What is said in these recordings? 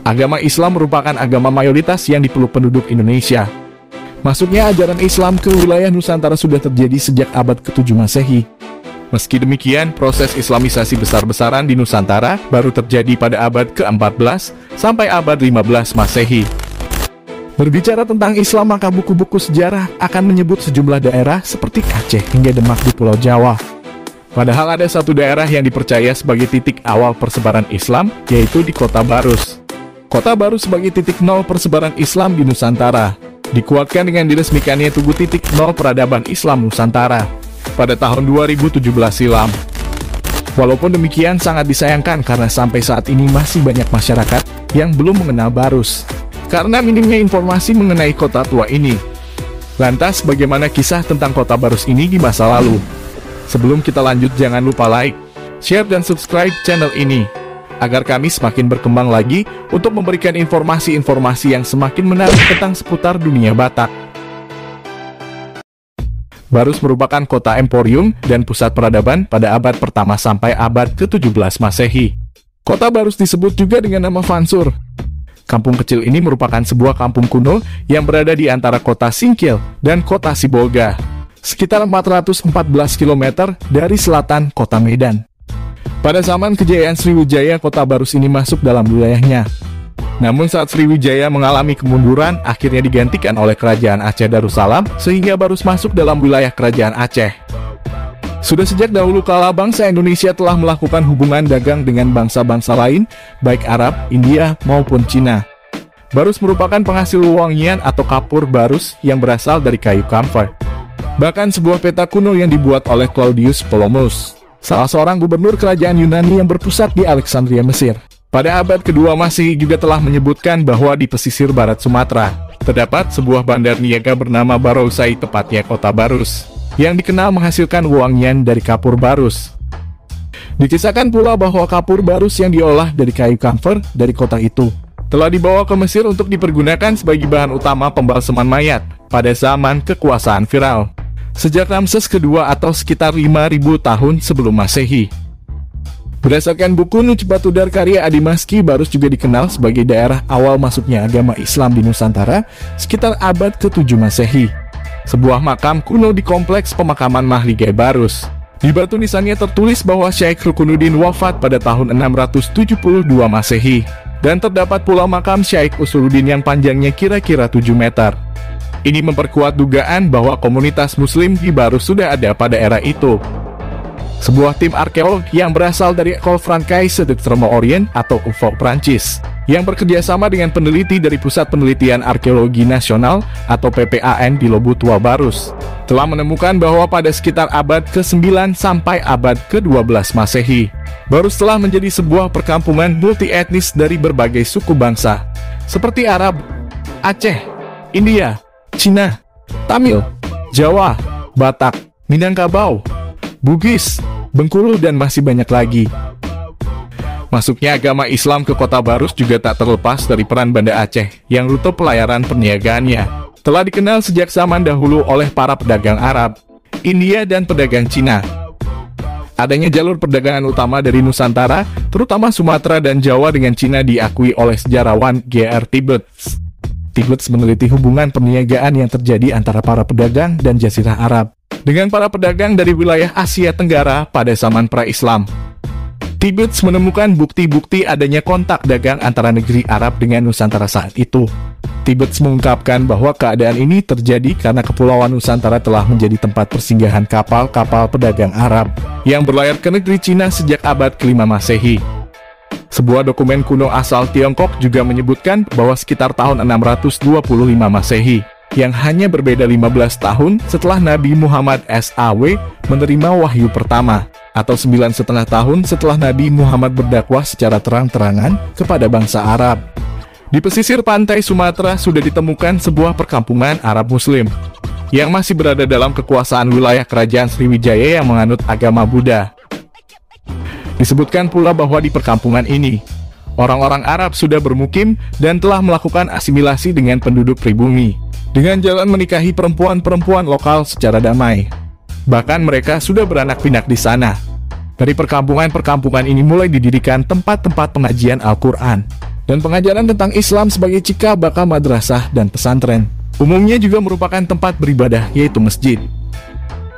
Agama Islam merupakan agama mayoritas yang dipeluk penduduk Indonesia. Masuknya ajaran Islam ke wilayah Nusantara sudah terjadi sejak abad ke-7 Masehi. Meski demikian, proses Islamisasi besar-besaran di Nusantara baru terjadi pada abad ke-14 sampai abad 15 Masehi. Berbicara tentang Islam, maka buku-buku sejarah akan menyebut sejumlah daerah seperti Aceh hingga Demak di Pulau Jawa. Padahal ada satu daerah yang dipercaya sebagai titik awal persebaran Islam, yaitu di Kota Barus. Kota Barus sebagai titik nol persebaran Islam di Nusantara. Dikuatkan dengan diresmikannya Tugu Titik Nol Peradaban Islam Nusantara pada tahun 2017 silam. Walaupun demikian sangat disayangkan karena sampai saat ini masih banyak masyarakat yang belum mengenal Barus karena minimnya informasi mengenai kota tua ini. Lantas bagaimana kisah tentang Kota Barus ini di masa lalu? Sebelum kita lanjut, jangan lupa like, share, dan subscribe channel ini agar kami semakin berkembang lagi untuk memberikan informasi-informasi yang semakin menarik tentang seputar dunia Batak. Barus merupakan kota emporium dan pusat peradaban pada abad pertama sampai abad ke-17 Masehi. Kota Barus disebut juga dengan nama Fansur. Kampung kecil ini merupakan sebuah kampung kuno yang berada di antara kota Singkil dan kota Sibolga, sekitar 414 km dari selatan kota Medan. Pada zaman kejayaan Sriwijaya, Kota Barus ini masuk dalam wilayahnya. Namun saat Sriwijaya mengalami kemunduran, akhirnya digantikan oleh Kerajaan Aceh Darussalam, sehingga Barus masuk dalam wilayah Kerajaan Aceh. Sudah sejak dahulu kala bangsa Indonesia telah melakukan hubungan dagang dengan bangsa-bangsa lain, baik Arab, India, maupun Cina. Barus merupakan penghasil wewangian atau kapur barus yang berasal dari kayu kamfer. Bahkan sebuah peta kuno yang dibuat oleh Claudius Ptolemaeus, salah seorang gubernur kerajaan Yunani yang berpusat di Alexandria, Mesir, pada abad kedua Masehi juga telah menyebutkan bahwa di pesisir barat Sumatera terdapat sebuah bandar niaga bernama Barousai, tepatnya Kota Barus, yang dikenal menghasilkan wewangian dari kapur barus. Dikisahkan pula bahwa kapur barus yang diolah dari kayu kamfer dari kota itu telah dibawa ke Mesir untuk dipergunakan sebagai bahan utama pembalseman mayat pada zaman kekuasaan Firaun sejak Ramses kedua atau sekitar 5.000 tahun sebelum Masehi. Berdasarkan buku Nuj Batudar karya Adi Maski, Barus juga dikenal sebagai daerah awal masuknya agama Islam di Nusantara sekitar abad ke-7 Masehi. Sebuah makam kuno di kompleks pemakaman Mahligai Barus. Di batu nisannya tertulis bahwa Syekh Rukunuddin wafat pada tahun 672 Masehi. Dan terdapat pula makam Syekh Usuluddin yang panjangnya kira-kira 7 meter. Ini memperkuat dugaan bahwa komunitas muslim di Barus sudah ada pada era itu. Sebuah tim arkeolog yang berasal dari École Francaise d'Extrême Orient atau UFO Prancis, yang bekerjasama dengan peneliti dari Pusat Penelitian Arkeologi Nasional atau PPAN di Lobu Tua Barus, telah menemukan bahwa pada sekitar abad ke-9 sampai abad ke-12 Masehi, Barus telah menjadi sebuah perkampungan multi-etnis dari berbagai suku bangsa, seperti Arab, Aceh, India, Cina, Tamil, Jawa, Batak, Minangkabau, Bugis, Bengkulu, dan masih banyak lagi. Masuknya agama Islam ke Kota Barus juga tak terlepas dari peran Banda Aceh yang rute pelayaran perniagaannya telah dikenal sejak zaman dahulu oleh para pedagang Arab, India, dan pedagang Cina. Adanya jalur perdagangan utama dari Nusantara, terutama Sumatera dan Jawa dengan Cina diakui oleh sejarawan G.R. Tibbets. Tibbets meneliti hubungan perniagaan yang terjadi antara para pedagang dan Jazirah Arab dengan para pedagang dari wilayah Asia Tenggara pada zaman pra-Islam. Tibbets menemukan bukti-bukti adanya kontak dagang antara negeri Arab dengan Nusantara saat itu. Tibbets mengungkapkan bahwa keadaan ini terjadi karena Kepulauan Nusantara telah menjadi tempat persinggahan kapal-kapal pedagang Arab yang berlayar ke negeri Cina sejak abad ke-5 Masehi. Sebuah dokumen kuno asal Tiongkok juga menyebutkan bahwa sekitar tahun 625 Masehi, yang hanya berbeda 15 tahun setelah Nabi Muhammad SAW menerima wahyu pertama, atau 9,5 tahun setelah Nabi Muhammad berdakwah secara terang-terangan kepada bangsa Arab. Di pesisir pantai Sumatera sudah ditemukan sebuah perkampungan Arab Muslim yang masih berada dalam kekuasaan wilayah Kerajaan Sriwijaya yang menganut agama Buddha. Disebutkan pula bahwa di perkampungan ini, orang-orang Arab sudah bermukim dan telah melakukan asimilasi dengan penduduk pribumi, dengan jalan menikahi perempuan-perempuan lokal secara damai. Bahkan mereka sudah beranak pinak di sana. Dari perkampungan-perkampungan ini mulai didirikan tempat-tempat pengajian Al-Quran, dan pengajaran tentang Islam sebagai cikal bakal madrasah dan pesantren. Umumnya juga merupakan tempat beribadah, yaitu masjid.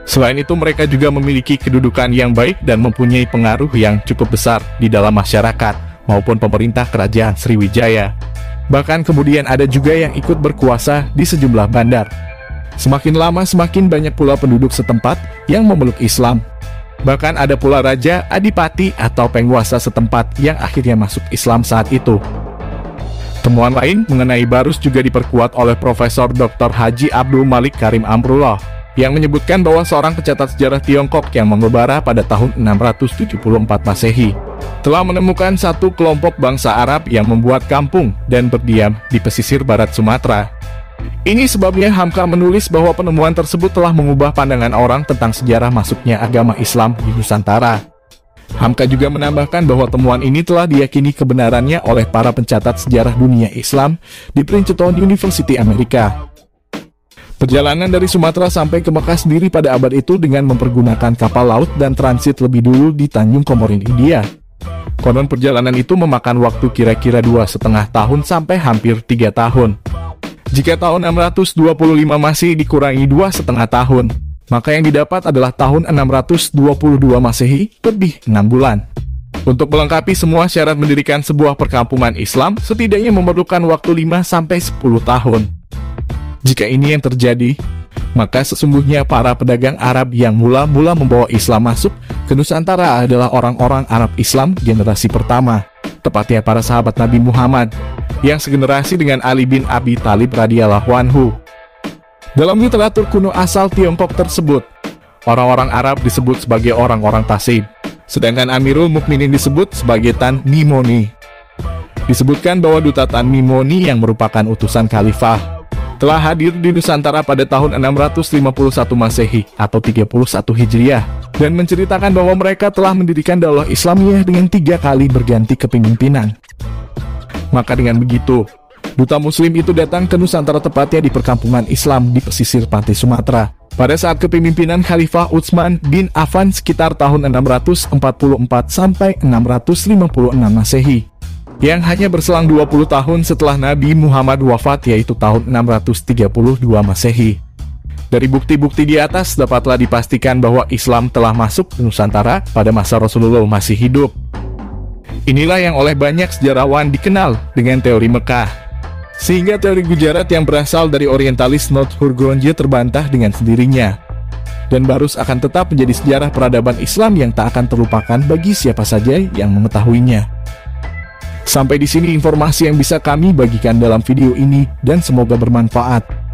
Selain itu, mereka juga memiliki kedudukan yang baik dan mempunyai pengaruh yang cukup besar di dalam masyarakat maupun pemerintah kerajaan Sriwijaya. Bahkan kemudian ada juga yang ikut berkuasa di sejumlah bandar. Semakin lama semakin banyak pula penduduk setempat yang memeluk Islam. Bahkan ada pula raja, adipati, atau penguasa setempat yang akhirnya masuk Islam saat itu. Temuan lain mengenai Barus juga diperkuat oleh Profesor Dr. Haji Abdul Malik Karim Amrullah yang menyebutkan bahwa seorang pencatat sejarah Tiongkok yang mengembara pada tahun 674 Masehi telah menemukan satu kelompok bangsa Arab yang membuat kampung dan berdiam di pesisir barat Sumatera. Ini sebabnya Hamka menulis bahwa penemuan tersebut telah mengubah pandangan orang tentang sejarah masuknya agama Islam di Nusantara. Hamka juga menambahkan bahwa temuan ini telah diyakini kebenarannya oleh para pencatat sejarah dunia Islam di Princeton University Amerika. Perjalanan dari Sumatera sampai ke Mekah sendiri pada abad itu dengan mempergunakan kapal laut dan transit lebih dulu di Tanjung Komorin, India. Konon perjalanan itu memakan waktu kira-kira 2,5 tahun sampai hampir 3 tahun. Jika tahun 625 masih dikurangi 2,5 tahun, maka yang didapat adalah tahun 622 Masehi, lebih 6 bulan. Untuk melengkapi semua syarat mendirikan sebuah perkampungan Islam, setidaknya memerlukan waktu 5-10 tahun. Jika ini yang terjadi, maka sesungguhnya para pedagang Arab yang mula-mula membawa Islam masuk ke Nusantara adalah orang-orang Arab Islam generasi pertama, tepatnya para sahabat Nabi Muhammad, yang segenerasi dengan Ali bin Abi Thalib radhiyallahu anhu. Dalam literatur kuno asal Tiongkok tersebut, orang-orang Arab disebut sebagai orang-orang Tasib, sedangkan Amirul Mukminin disebut sebagai Tan Mimoni. Disebutkan bahwa duta Tan Mimoni yang merupakan utusan khalifah telah hadir di Nusantara pada tahun 651 Masehi atau 31 Hijriah dan menceritakan bahwa mereka telah mendirikan daulah Islamiyah dengan 3 kali berganti kepemimpinan. Maka dengan begitu, duta muslim itu datang ke Nusantara tepatnya di perkampungan Islam di pesisir pantai Sumatera pada saat kepemimpinan Khalifah Utsman bin Affan sekitar tahun 644 sampai 656 Masehi, yang hanya berselang 20 tahun setelah Nabi Muhammad wafat, yaitu tahun 632 Masehi. Dari bukti-bukti di atas dapatlah dipastikan bahwa Islam telah masuk ke Nusantara pada masa Rasulullah masih hidup. Inilah yang oleh banyak sejarawan dikenal dengan teori Mekah. Sehingga teori Gujarat yang berasal dari orientalis North Hurgonje terbantah dengan sendirinya. Dan Barus akan tetap menjadi sejarah peradaban Islam yang tak akan terlupakan bagi siapa saja yang mengetahuinya. Sampai di sini informasi yang bisa kami bagikan dalam video ini dan semoga bermanfaat.